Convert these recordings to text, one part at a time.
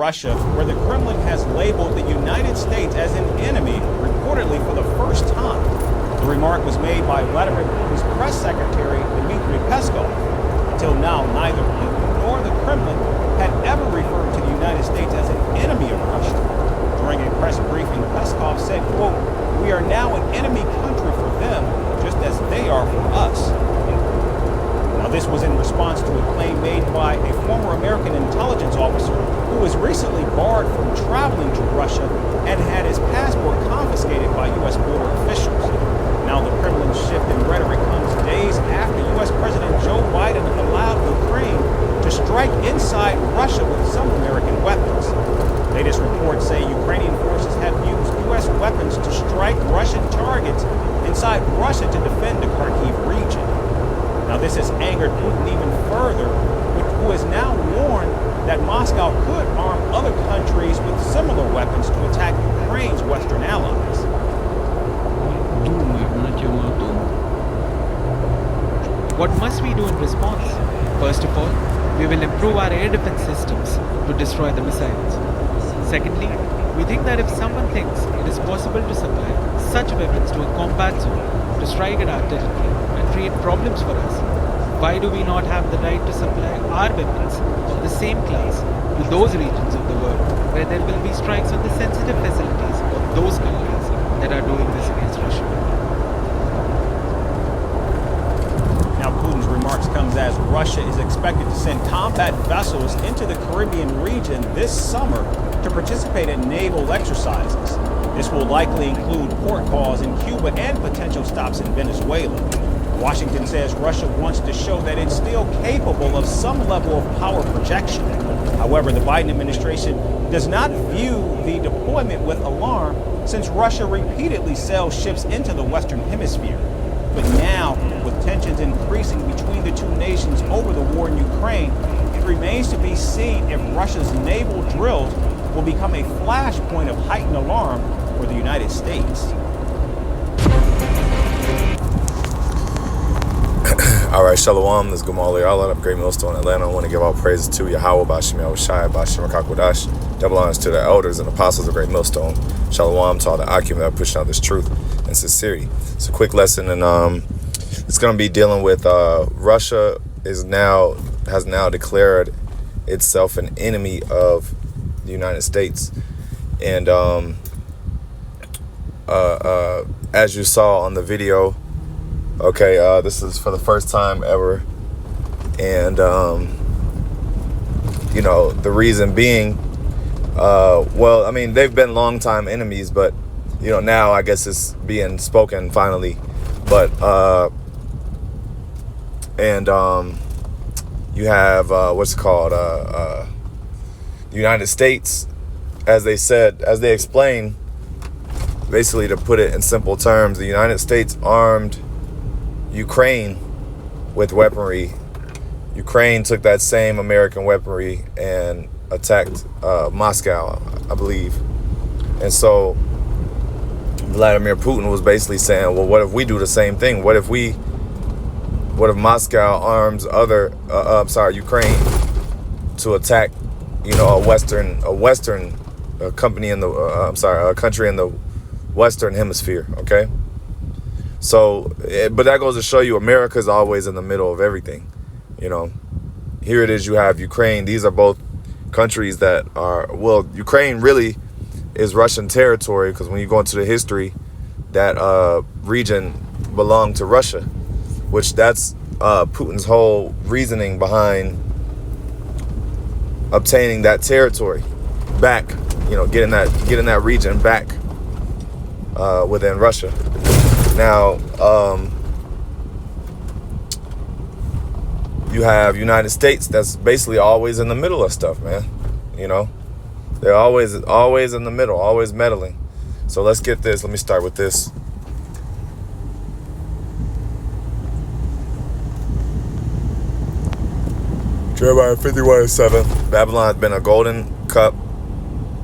Russia, where the Kremlin has labeled the United States as an enemy, reportedly for the first time. The remark was made by Vladimir Putin's press secretary, Dmitry Peskov. Until now, neither Putin nor the Kremlin had ever referred to the United States as an enemy of Russia. During a press briefing, Peskov said, quote, "We are now an enemy country for them, just as they are for us." Now, this was in response to a claim made by a former American intelligence officer who was recently barred from traveling to Russia and had his passport confiscated by U.S. border officials. Now, the Kremlin's shift in rhetoric comes days after U.S. President Joe Biden allowed Ukraine to strike inside Russia with some American weapons. Latest reports say Ukrainian forces have used U.S. weapons to strike Russian targets inside Russia to defend the Kharkiv region. Now, this has angered Putin even further, who has now warned that Moscow could arm other countries with similar weapons to attack Ukraine's Western allies. What must we do in response? First of all, we will improve our air defense systems to destroy the missiles. Secondly, we think that if someone thinks it is possible to supply such weapons to a combat zone to strike at our territory and create problems for us, why do we not have the right to supply our weapons of the same class to those regions of the world where there will be strikes on the sensitive facilities of those countries that are doing this against Russia? Now, Putin's remarks comes as Russia is expected to send combat vessels into the Caribbean region this summer to participate in naval exercises. This will likely include port calls in Cuba and potential stops in Venezuela. Washington says Russia wants to show that it's still capable of some level of power projection. However, the Biden administration does not view the deployment with alarm since Russia repeatedly sells ships into the Western Hemisphere. But now, with tensions increasing between the two nations over the war in Ukraine, it remains to be seen if Russia's naval drills will become a flashpoint of heightened alarm for the United States. All right, Shalom, this is Gamal Yala of Great Millstone, Atlanta. I want to give all praises to Yahweh, Bashim Yahushai, Bashim Rakakwadash, double honors to the elders and apostles of Great Millstone. Shalom to all the Akim that are pushing out this truth and sincerity. It's a quick lesson, and it's going to be dealing with Russia has now declared itself an enemy of the United States. And as you saw on the video, okay, this is for the first time ever. And, the reason being, well, I mean, they've been longtime enemies, but, now I guess it's being spoken finally. But, you have, what's it called, the United States, as they explain, basically to put it in simple terms, the United States armed Ukraine with weaponry. Ukraine took that same American weaponry and attacked Moscow, I believe. And so Vladimir Putin was basically saying, well, what if we do the same thing? What if Moscow arms Ukraine to attack, a country in the Western Hemisphere, okay? So, but that goes to show you America's always in the middle of everything, Here it is, you have Ukraine. These are both countries that are, well, Ukraine really is Russian territory, because when you go into the history, that region belonged to Russia, which that's Putin's whole reasoning behind obtaining that territory back, getting that region back within Russia. Now, you have United States that's basically always in the middle of stuff, man. They're always in the middle, always meddling. So let's get this. Let me start with this. Jeremiah 51:7. Babylon has been a golden cup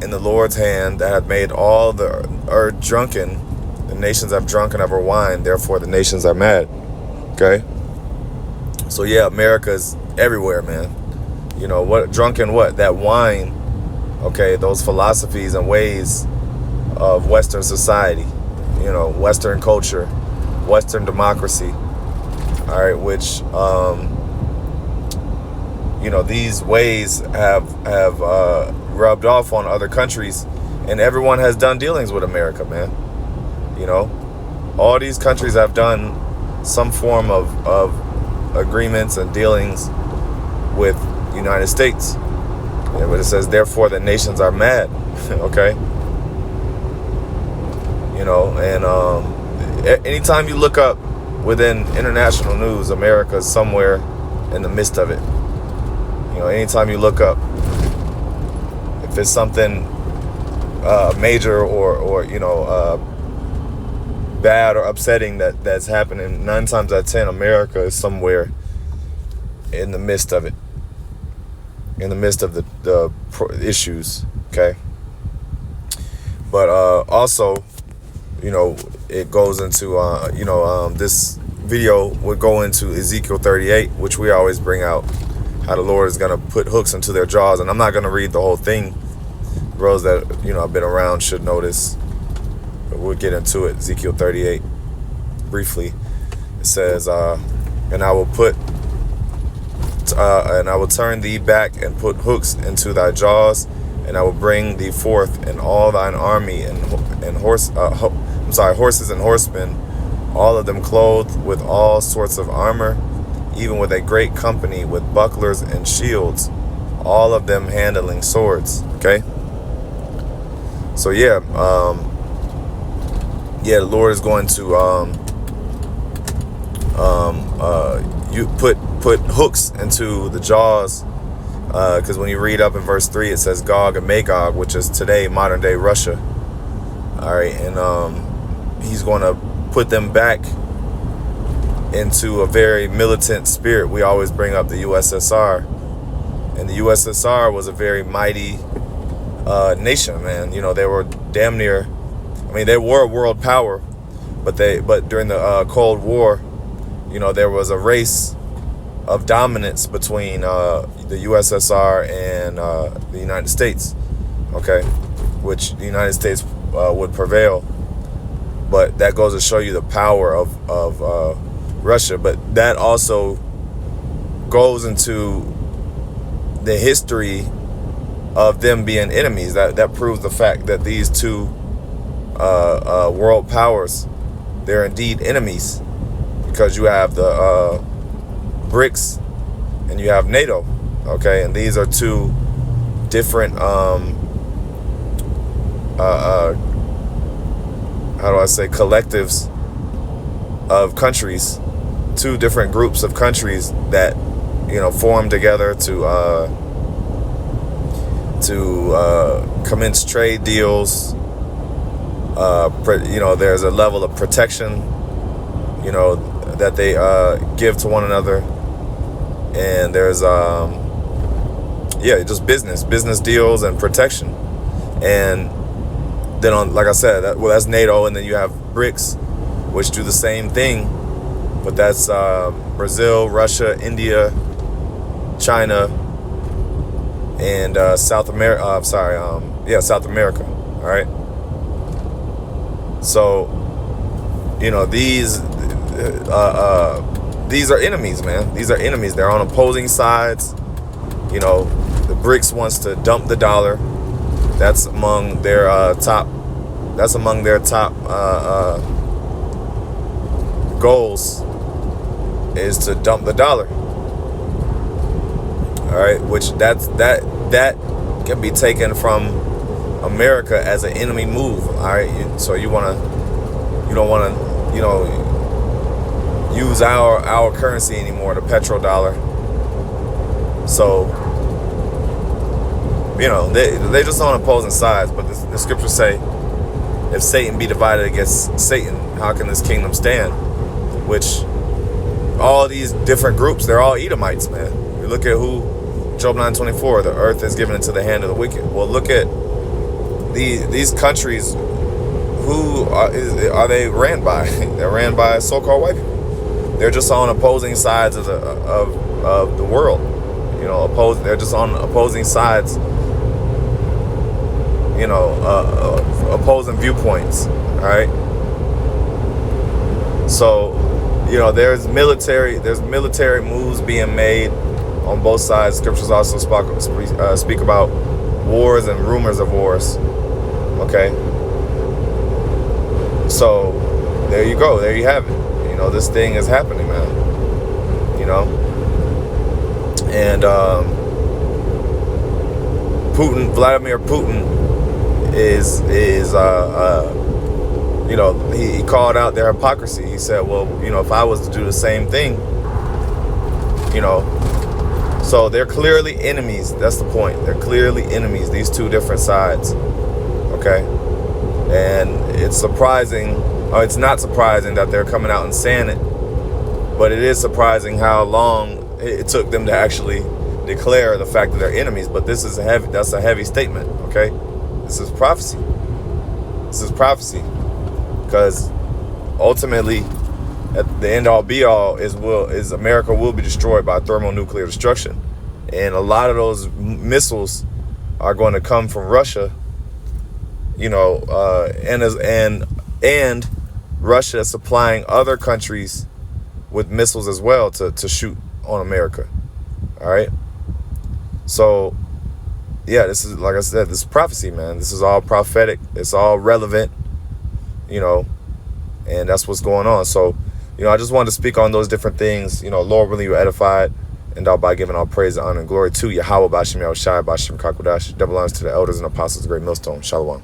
in the Lord's hand that hath made all the earth drunken. The nations have drunken of her wine, therefore the nations are mad. Okay? So yeah, America's everywhere, man. What drunken what? That wine Okay, those philosophies and ways of Western society, Western culture, Western democracy. All right, which these ways have rubbed off on other countries, and everyone has done dealings with America, man. All these countries have done some form of agreements and dealings with the United States. And when it says, therefore the nations are mad, okay? And anytime you look up within international news, America is somewhere in the midst of it. Anytime you look up, if it's something major or bad or upsetting that's happening, 9 times out of 10, America is somewhere in the midst of it, in the midst of the issues, okay? But also, it goes into, this video would go into Ezekiel 38, which we always bring out, how the Lord is going to put hooks into their jaws. And I'm not going to read the whole thing. Those that, have been around should know this. But we'll get into it. Ezekiel 38, briefly. It says, and I will turn thee back and put hooks into thy jaws, and I will bring thee forth in all thine army and horses and horsemen, all of them clothed with all sorts of armor, even with a great company with bucklers and shields, all of them handling swords. Okay. So the Lord is going to you put hooks into the jaws, because when you read up in verse 3, it says Gog and Magog, which is today modern day Russia. All right, and he's going to put them back into a very militant spirit. We always bring up the USSR, and the USSR was a very mighty nation, man. They were damn near, they were a world power, but during the Cold War, there was a race of dominance between the USSR and the United States, okay, which the United States would prevail. But that goes to show you the power of Russia. But that also goes into the history of them being enemies. That proves the fact that these two world powers, they're indeed enemies, because you have the BRICS and you have NATO, okay, and these are two different collectives of countries, two different groups of countries that form together to commence trade deals. There's a level of protection that they give to one another, and there's just business deals and protection. And then like I said, that's NATO, and then you have BRICS, which do the same thing, but that's Brazil, Russia, India, China, and South America. South America. All right. So, these are enemies, man. These are enemies. They're on opposing sides. The BRICS wants to dump the dollar. That's among their top. That's among their top goals, is to dump the dollar. All right, which that can be taken from America as an enemy move. All right, so you don't want to use our currency anymore, the petrodollar. So they just on opposing sides. But the scriptures say, if Satan be divided against Satan, how can this kingdom stand? Which all these different groups, they're all Edomites, man. You look at who, Job 9:24, the earth is given into the hand of the wicked. Well, look at these countries. Who are they ran by? They're ran by so-called white people. They're just on opposing sides of the world. They're just on opposing sides opposing viewpoints. All right. So, there's military moves being made on both sides. Scriptures also speak about wars and rumors of wars. Okay. So there you go. There you have it. This thing is happening, man. And Vladimir Putin he called out their hypocrisy. He said, well, if I was to do the same thing, so they're clearly enemies. That's the point. They're clearly enemies, these two different sides. Okay. And it's not surprising that they're coming out and saying it, but it is surprising how long it took them to actually declare the fact that they're enemies. But that's a heavy statement. Okay. This is prophecy. Because ultimately, at the end all be all is America will be destroyed by thermonuclear destruction, and a lot of those missiles are going to come from Russia. And Russia is supplying other countries with missiles as well to shoot on America. All right. So yeah, this is, like I said, this is prophecy, man. This is all prophetic. It's all relevant. And that's what's going on. So, I just wanted to speak on those different things. Lord willing, you edified, and by giving all praise and honor and glory to Yahweh, Bashem Yahushai, Bashem Kakwadash, double honors to the elders and apostles, great millstone. Shalom.